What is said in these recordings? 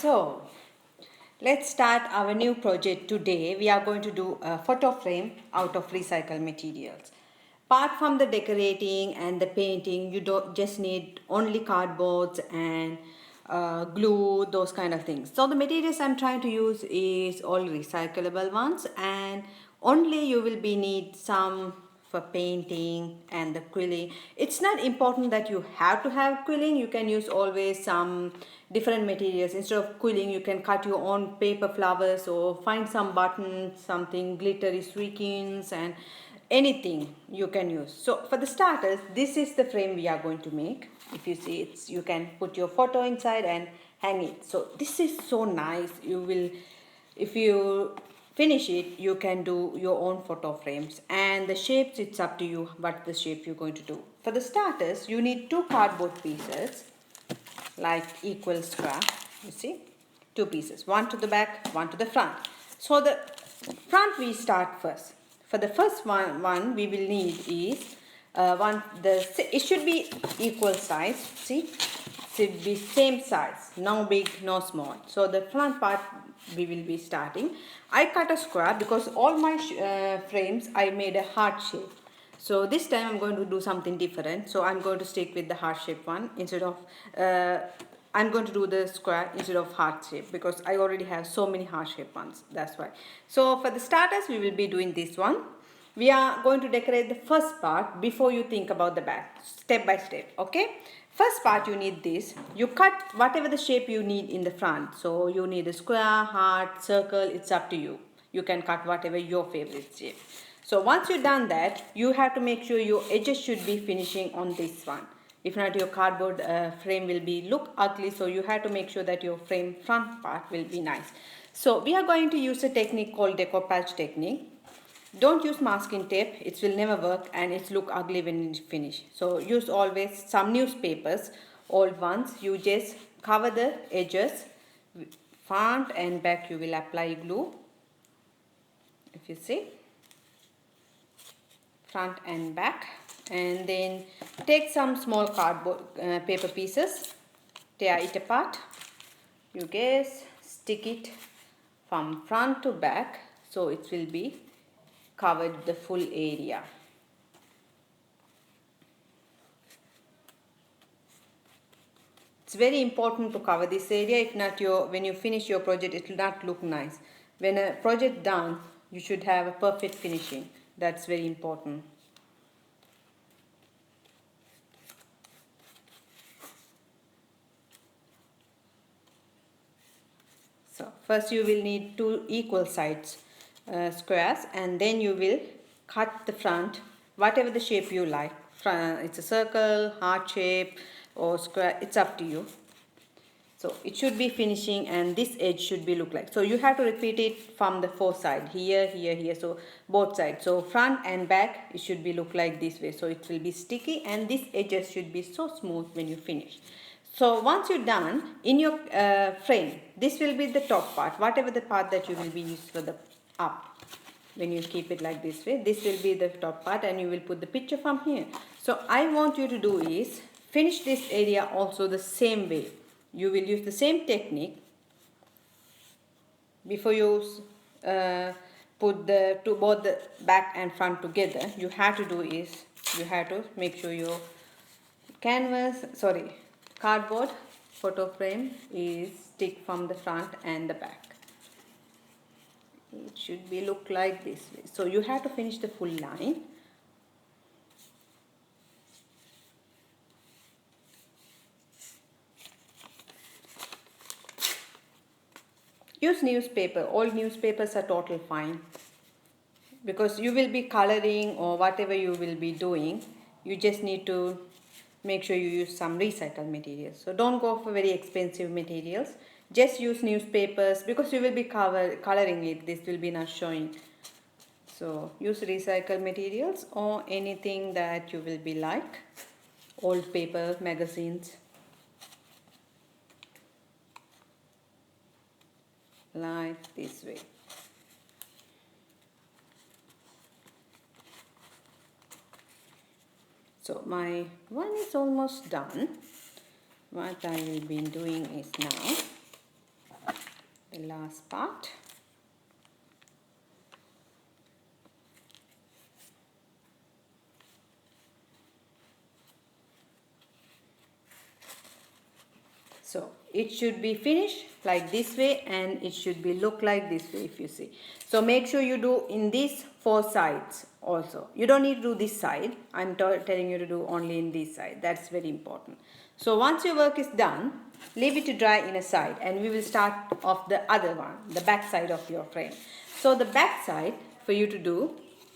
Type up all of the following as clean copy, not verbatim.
So, let's start our new project today. We are going to do a photo frame out of recycled materials. Apart from the decorating and the painting, you don't just need only cardboards and glue, those kind of things. So the materials I'm trying to use is all recyclable ones, and only you will be need some for painting and the quilling. It's not important that you have to have quilling. You can use always some different materials. Instead of quilling, you can cut your own paper flowers or find some buttons, something glittery squeakins, and anything you can use. So for the starters, this is the frame we are going to make. If you see, it's you can put your photo inside and hang it. So this is so nice. You will, if you finish it, you can do your own photo frames, and the shapes, it's up to you what the shape you're going to do. For the starters, you need two cardboard pieces like equal square. You see, two pieces, one to the back, one to the front. So the front we start first. For the first one we will need is it should be equal size. See, should be same size, no big, no small. So the front part we will be starting. I cut a square because all my frames I made a heart shape. So this time I'm going to do something different. So I'm going to stick with the heart shape one instead of I'm going to do the square instead of heart shape because I already have so many heart shape ones. That's why. So for the starters, we will be doing this one. We are going to decorate the first part before you think about the back, step by step. Okay. First part, you need this. You cut whatever the shape you need in the front. So you need a square, heart, circle. It's up to you. You can cut whatever your favorite shape. So once you've done that, you have to make sure your edges should be finishing on this one. If not, your cardboard frame will be look ugly. So you have to make sure that your frame front part will be nice. So we are going to use a technique called decoupage technique. Don't use masking tape, it will never work and it's look ugly when it's finished. So use always some newspapers, old ones. You just cover the edges, front and back you will apply glue. If you see, front and back, and then take some small cardboard paper pieces, tear it apart. You guess, stick it from front to back so it will be covered the full area. It's very important to cover this area. If not, when you finish your project, it will not look nice. When a project done, you should have a perfect finishing. That's very important. So first you will need two equal sides squares, and then you will cut the front whatever the shape you like. It's a circle, heart shape or square, it's up to you. So it should be finishing and this edge should be look like. So you have to repeat it from the four sides, here, here, here. So both sides. So front and back, it should be look like this way. So it will be sticky and these edges should be so smooth when you finish. So once you're done, in your frame, this will be the top part, whatever the part that you will be used for the up. When you keep it like this way, this will be the top part and you will put the picture from here. So I want you to do is finish this area also the same way. You will use the same technique. Before you put both the back and front together, you have to do is you have to make sure your cardboard photo frame is stick from the front and the back. It should be look like this way. So you have to finish the full line. Use newspaper. All newspapers are total fine because you will be coloring or whatever you will be doing. You just need to make sure you use some recycled materials. So don't go for very expensive materials. Just use newspapers because you will be coloring it. This will be not showing. So use recycled materials or anything that you will be like. Old paper, magazines. Like this way. So my one is almost done. What I will be doing is now the last part. So it should be finished like this way, and it should be look like this way if you see. So make sure you do in these 4 sides also. You don't need to do this side. I'm telling you to do only in this side. That's very important. So once your work is done, leave it to dry in a side, and we will start off the other one, the back side of your frame. So the back side for you to do,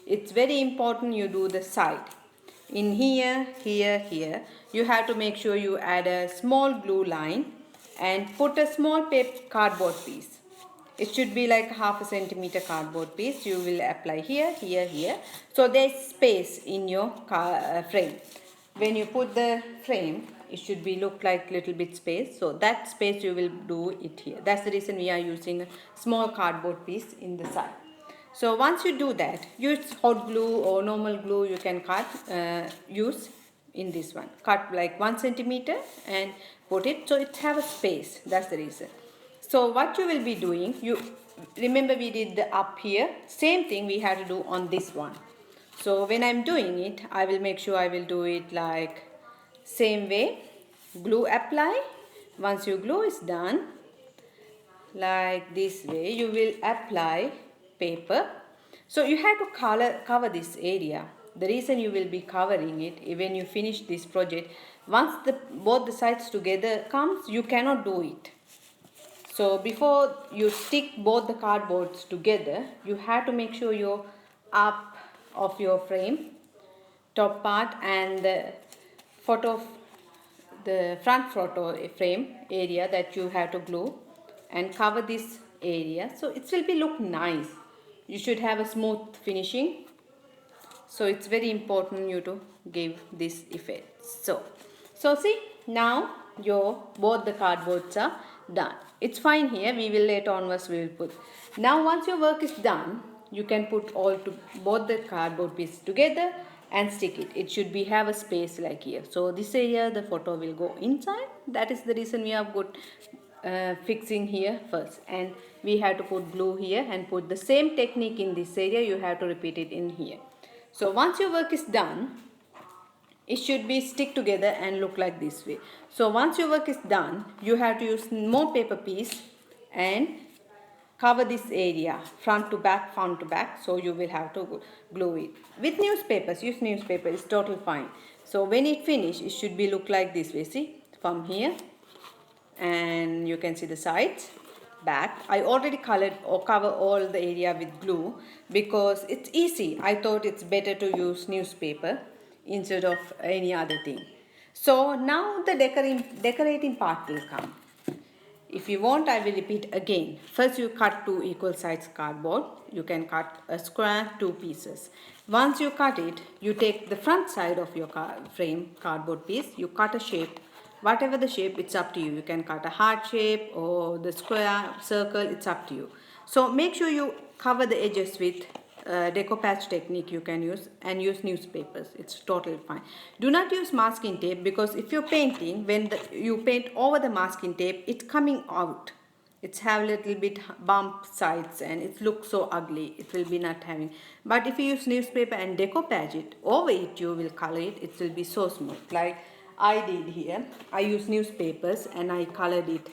it's very important you do the side. In here, here, you have to make sure you add a small glue line and put a small cardboard piece. It should be like half a centimeter cardboard piece. You will apply here, here. So there's space in your frame. When you put the frame, it should be look like little bit space. So that space you will do it here. That's the reason we are using a small cardboard piece in the side. So once you do that, use hot glue or normal glue you can use in this one. Cut like 1 centimeter and put it so it have a space. That's the reason. So what you will be doing, you remember we did the up here. Same thing we had to do on this one. So when I'm doing it, I will make sure I will do it like same way. Glue apply. Once your glue is done, like this way, you will apply paper. So you have to cover this area. The reason you will be covering it when you finish this project, once both the sides together comes, you cannot do it. So before you stick both the cardboards together, you have to make sure your up of your frame, top part, and the front photo frame area that you have to glue and cover this area, so it will be look nice. You should have a smooth finishing, so it's very important you to give this effect. So see, now your both the cardboards are done. It's fine here, we will later onwards we will put. Now once your work is done, you can put both the cardboard pieces together and stick it. It should be have a space like here. So this area the photo will go inside. That is the reason we have put fixing here first, and we have to put glue here and put the same technique in this area. You have to repeat it in here. So once your work is done, it should be stick together and look like this way. So once your work is done, you have to use more paper piece and cover this area front to back. So you will have to glue it with newspapers. Use newspaper, it's totally fine. So when it finish, it should be look like this way. See, from here, and you can see the sides, back. I already colored or cover all the area with glue because it's easy. I thought it's better to use newspaper instead of any other thing. So now the decorating part will come. If you want, I will repeat again. First you cut 2 equal size cardboard. You can cut a square 2 pieces. Once you cut it, you take the front side of your frame cardboard piece. You cut a shape. Whatever the shape, it's up to you. You can cut a heart shape or the square, circle, it's up to you. So make sure you cover the edges with decoupage technique you can use, and use newspapers. It's totally fine. Do not use masking tape, because if you're painting, when you paint over the masking tape, it's coming out. It's have little bit bump sides and it looks so ugly. It will be not having. But if you use newspaper and decoupage it, over it you will color it. It will be so smooth. Like I did here. I use newspapers and I colored it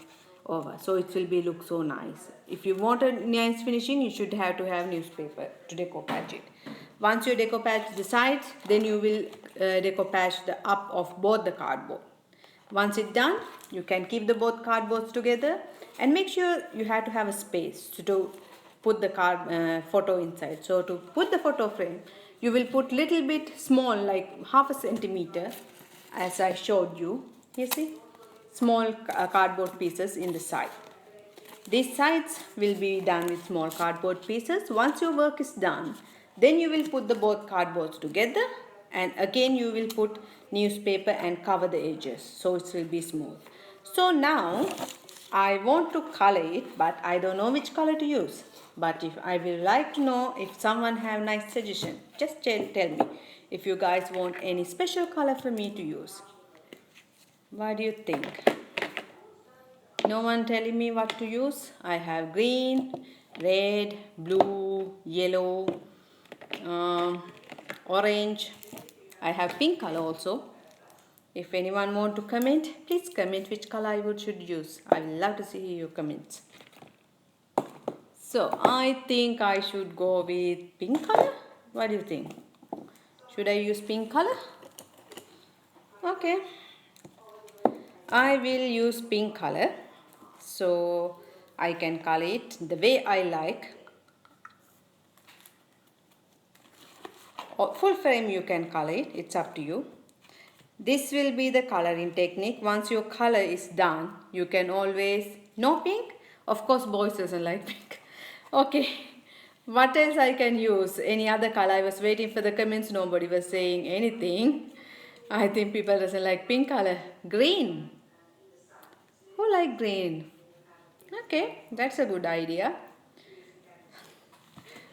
over. So it will be look so nice. If you want a nice finishing, you should have to have newspaper to decoupage it. Once you decoupage the sides, then you will decoupage the up of both the cardboard. Once it's done, you can keep the both cardboards together and make sure you have to have a space to put the photo inside. So to put the photo frame, you will put little bit small, like half a centimeter, as I showed you. You see, small cardboard pieces in the side. These sides will be done with small cardboard pieces. Once your work is done, then you will put the both cardboards together, and again you will put newspaper and cover the edges so it will be smooth. So now I want to color it, but I don't know which color to use. But if I will like to know if someone have nice suggestion, just tell me if you guys want any special color for me to use. What do you think? No one telling me what to use. I have green, red, blue, yellow, um, orange. I have pink color also. If anyone want to comment, please comment which color I should use. I will love to see your comments. So I think I should go with pink color. What do you think? Should I use pink color? Okay. I will use pink color. So I can color it the way I like. Or full frame you can color it. It's up to you. This will be the coloring technique. Once your color is done, you can always, no pink? Of course boys doesn't like pink. Okay, what else I can use? Any other color? I was waiting for the comments. Nobody was saying anything. I think people doesn't like pink color. Green. Who like green? Okay, that's a good idea.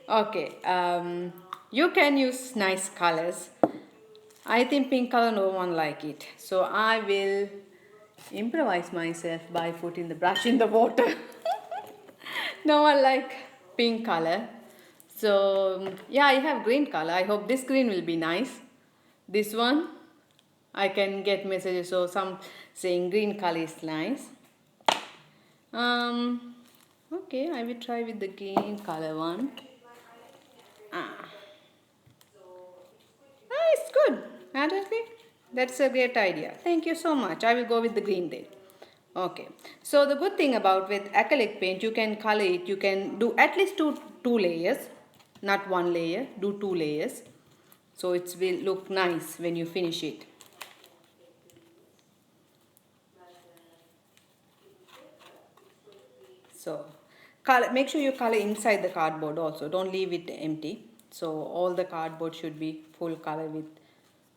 Okay, you can use nice colors. I think pink color no one like it. So I will improvise myself by putting the brush in the water. No one like pink color. So yeah, I have green color. I hope this green will be nice. This one, I can get messages. So some saying green color is nice. Okay, I will try with the green color one. It's good. Honestly, that's a great idea. Thank you so much. I will go with the green then. Okay. So the good thing about with acrylic paint, you can color it. You can do at least two layers, not one layer. Do 2 layers. So it will look nice when you finish it. So make sure you color inside the cardboard also. Don't leave it empty. So all the cardboard should be full color with,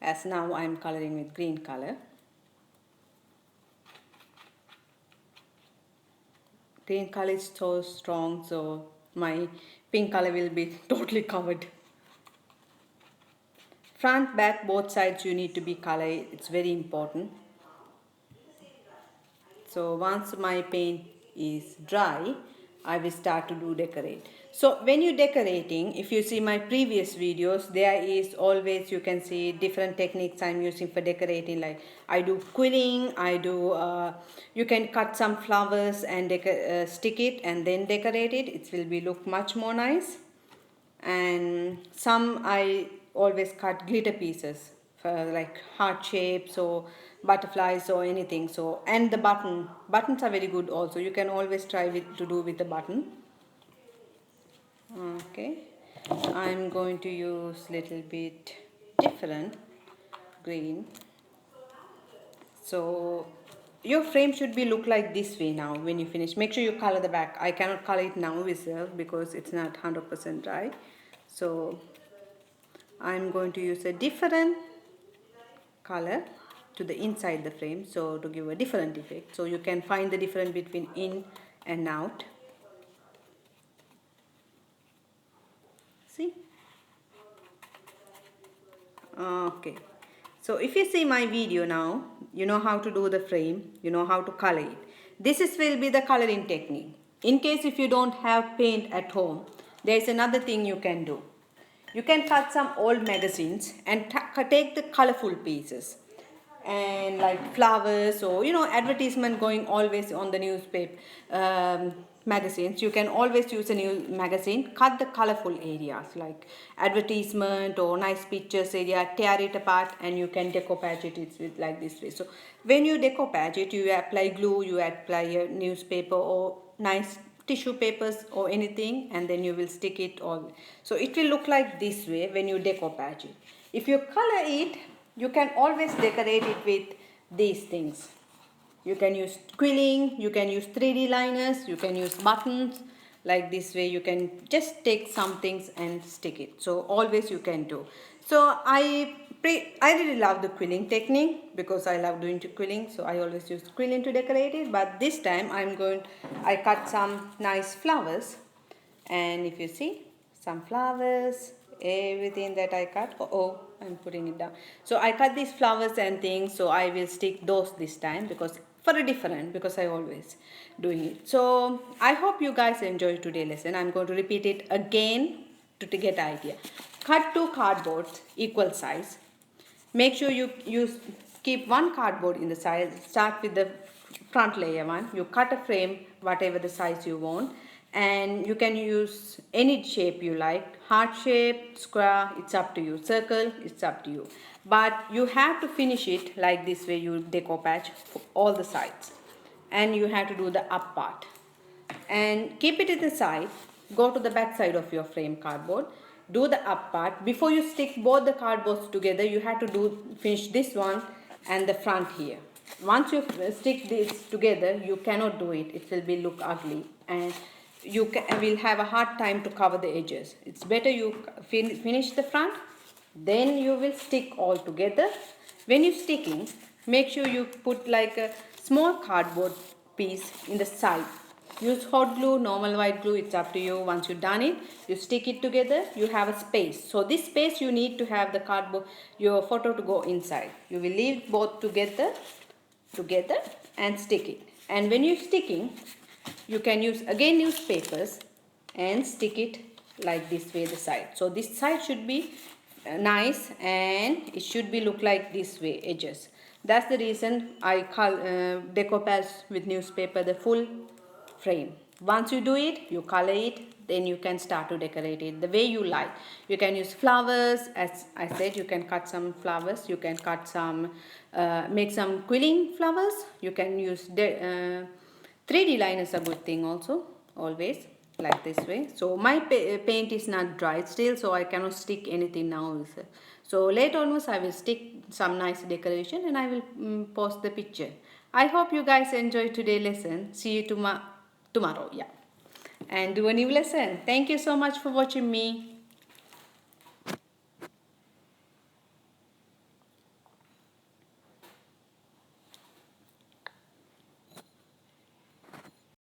as now I am coloring with green color. Green color is so strong, so my pink color will be totally covered. Front, back, both sides you need to be colored. It's very important. So once my paint is dry, I will start to do decorate. So when you're decorating, if you see my previous videos, there is always, you can see different techniques I'm using for decorating. Like I do quilling, I do, you can cut some flowers and stick it and then decorate it. It will be look much more nice. And some I always cut glitter pieces for like heart shapes or butterflies or anything. So and the buttons are very good also. You can always try to do with the button. Okay, I'm going to use little bit different green. So your frame should be look like this way now when you finish. Make sure you color the back. I cannot color it now myself because it's not 100% dry. So I'm going to use a different color to the inside the frame, so to give a different effect. So you can find the difference between in and out. See? Okay. So if you see my video now, you know how to do the frame, you know how to color it. This will be the coloring technique. In case if you don't have paint at home, there is another thing you can do. You can cut some old magazines and take the colorful pieces and like flowers or advertisement going always on the newspaper magazines. You can always use a new magazine, cut the colorful areas like advertisement or nice pictures area, tear it apart and you can decoupage it with like this way. So when you decoupage it, you apply glue, you apply a newspaper or nice tissue papers or anything, and then you will stick it all. So it will look like this way when you decoupage it. If you color it, you can always decorate it with these things. You can use quilling, you can use 3D liners, you can use buttons. Like this way you can just take some things and stick it. So always you can do. So I really love the quilling technique because I love doing quilling. So I always use quilling to decorate it. But this time I cut some nice flowers. And if you see, some flowers, everything that I cut. I'm putting it down. So I cut these flowers and things. So I will stick those this time because for a different, because I always doing it. So I hope you guys enjoy today's lesson. I'm going to repeat it again to get idea. Cut two cardboards equal size. Make sure you use keep one cardboard in the size. Start with the front layer one. You cut a frame whatever the size you want, and you can use any shape you like. Heart shape, square, it's up to you. Circle, it's up to you. But you have to finish it like this way. You decoupage for all the sides, and you have to do the up part and keep it at the side. Go to the back side of your frame cardboard, do the up part. Before you stick both the cardboards together, you have to finish this one and the front here. Once you stick this together, you cannot do it. It will be look ugly, and you will have a hard time to cover the edges. It's better you finish the front, then you will stick all together. When you're sticking, make sure you put like a small cardboard piece in the side. Use hot glue, normal white glue, it's up to you. Once you've done it, you stick it together, you have a space. So this space you need to have the cardboard, your photo to go inside. You will leave both together and stick it. And when you're sticking, you can use again newspapers and stick it like this way the side. So this side should be nice, and it should be look like this way edges. That's the reason I decoupage with newspaper the full frame. Once you do it, you color it, then you can start to decorate it the way you like. You can use flowers, as I said. You can cut some flowers, you can cut some make some quilling flowers. You can use 3D line is a good thing also, always like this way. So my paint is not dried still, so I cannot stick anything now. So later onwards I will stick some nice decoration, and I will post the picture. I hope you guys enjoy today's lesson. See you tomorrow, yeah, and do a new lesson. Thank you so much for watching me.